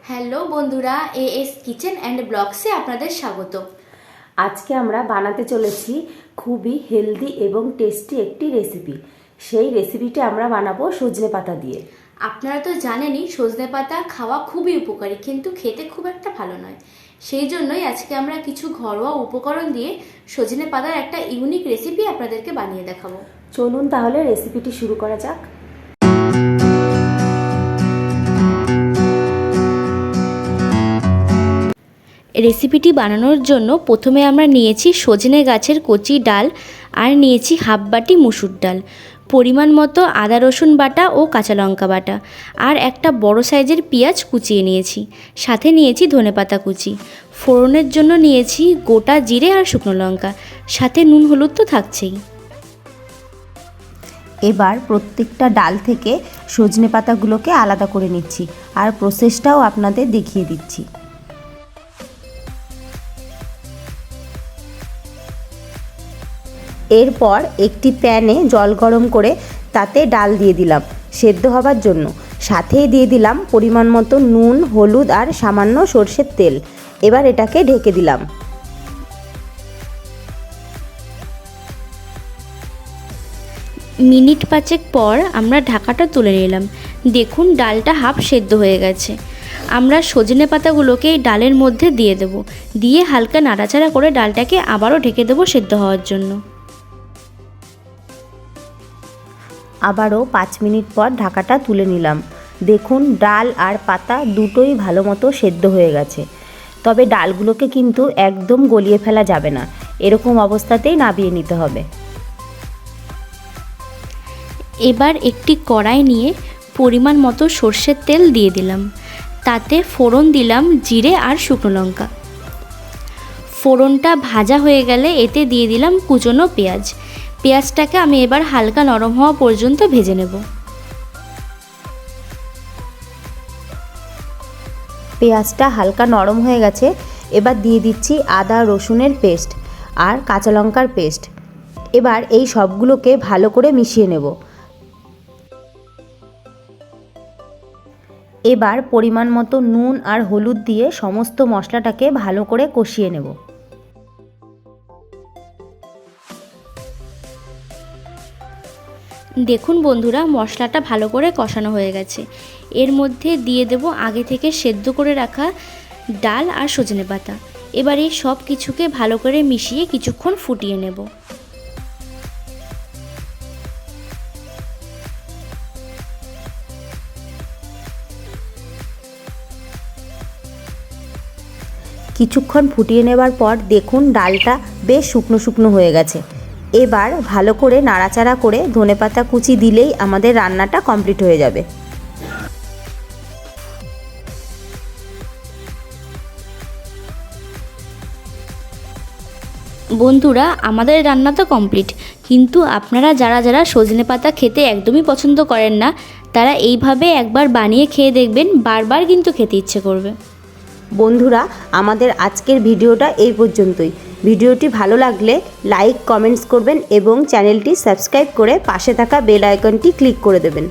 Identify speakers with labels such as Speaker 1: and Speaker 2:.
Speaker 1: Hello বন্ধুরা, as kitchen and ব্লগসে আপনাদের স্বাগত।
Speaker 2: আজকে আমরা বানাতে চলেছি খুবই হেলদি এবং টেস্টি একটি রেসিপি। সেই রেসিপিটি আমরা বানাবো সজনে পাতা দিয়ে।
Speaker 1: আপনারা তো জানেনই সজনে পাতা খাওয়া খুবই উপকারী, কিন্তু খেতে খুব একটা ভালো নয়। সেই জন্যই আজকে আমরা কিছু ঘরোয়া উপকরণ দিয়ে সজনে পাতার একটা ইউনিক রেসিপি আপনাদেরকে বানিয়ে দেখাবো।
Speaker 2: চলুন তাহলে রেসিপিটি শুরু করা যাক।
Speaker 1: রেসিপিটি বানানোর জন্য প্রথমে আমরা নিয়েছি সজনে গাছের কচি ডাল, আর নিয়েছি হাফ বাটি মুসুর ডাল, পরিমাণ মতো আদা রসুন বাটা ও কাঁচা লঙ্কা বাটা, আর একটা বড় সাইজের পেঁয়াজ কুচিয়ে নিয়েছি। সাথে নিয়েছি ধনেপাতা কুচি। ফোড়নের জন্য নিয়েছি গোটা জিরে আর শুকনো লঙ্কা, সাথে নুন হলুদ তো থাকছেই।
Speaker 2: এবার প্রত্যেকটা ডাল থেকে সজনে পাতাগুলোকে আলাদা করে নিচ্ছি, আর প্রসেসটাও আপনাদের দেখিয়ে দিচ্ছি। এরপর একটি প্যানে জল গরম করে তাতে ডাল দিয়ে দিলাম সেদ্ধ হবার জন্য। সাথেই দিয়ে দিলাম পরিমাণ মতো নুন, হলুদ আর সামান্য সরষের তেল। এবার এটাকে ঢেকে দিলাম।
Speaker 1: মিনিট পাঁচেক পর আমরা ঢাকাটা তুলে নিলাম। দেখুন ডালটা হাফ সেদ্ধ হয়ে গেছে। আমরা সজনে পাতাগুলোকে এই ডালের মধ্যে দিয়ে দেব, দিয়ে হালকা নাড়াচাড়া করে ডালটাকে আবারও ঢেকে দেবো সেদ্ধ হওয়ার জন্য।
Speaker 2: আবারও 5 মিনিট পর ঢাকাটা তুলে নিলাম। দেখুন ডাল আর পাতা দুটোই ভালো মতো সেদ্ধ হয়ে গেছে। তবে ডালগুলোকে কিন্তু একদম গলিয়ে ফেলা যাবে না, এরকম অবস্থাতেই নামিয়ে নিতে হবে।
Speaker 1: এবার একটি কড়াই নিয়ে পরিমাণ মতো সর্ষের তেল দিয়ে দিলাম। তাতে ফোড়ন দিলাম জিরে আর শুকনো লঙ্কা। ফোড়নটা ভাজা হয়ে গেলে এতে দিয়ে দিলাম কুচনো পেঁয়াজ। পেঁয়াজটাকে আমি এবার হালকা নরম হওয়া পর্যন্ত ভেজে নেব।
Speaker 2: পেঁয়াজটা হালকা নরম হয়ে গেছে। এবার দিয়ে দিচ্ছি আদা রসুনের পেস্ট আর কাঁচা লঙ্কার পেস্ট। এবার এই সবগুলোকে ভালো করে মিশিয়ে নেব। এবার পরিমাণ মতো নুন আর হলুদ দিয়ে সমস্ত মশলাটাকে ভালো করে কষিয়ে নেব।
Speaker 1: দেখুন বন্ধুরা, মশলাটা ভালো করে কষানো হয়ে গেছে। এর মধ্যে দিয়ে দেব আগে থেকে সেদ্ধ করে রাখা ডাল আর সজনে পাতা। এবার এই সব কিছুকে ভালো করে মিশিয়ে কিছুক্ষণ ফুটিয়ে নেব।
Speaker 2: কিছুক্ষণ ফুটিয়ে নেবার পর দেখুন ডালটা বেশ শুকনো শুকনো হয়ে গেছে। এবার ভালো করে নাড়াচাড়া করে ধনেপাতা কুচি দিলেই আমাদের রান্নাটা কমপ্লিট হয়ে যাবে।
Speaker 1: বন্ধুরা, আমাদের রান্না তো কমপ্লিট, কিন্তু আপনারা যারা যারা সজনে পাতা খেতে একদমই পছন্দ করেন না, তারা এইভাবে একবার বানিয়ে খেয়ে দেখবেন, বারবার কিন্তু খেতে ইচ্ছে করবে।
Speaker 2: বন্ধুরা, আমাদের আজকের ভিডিওটা এই পর্যন্তই। ভিডিওটি ভালো লাগলে লাইক কমেন্টস করবেন এবং চ্যানেলটি সাবস্ক্রাইব করে পাশে থাকা বেল আইকনটি ক্লিক করে দেবেন।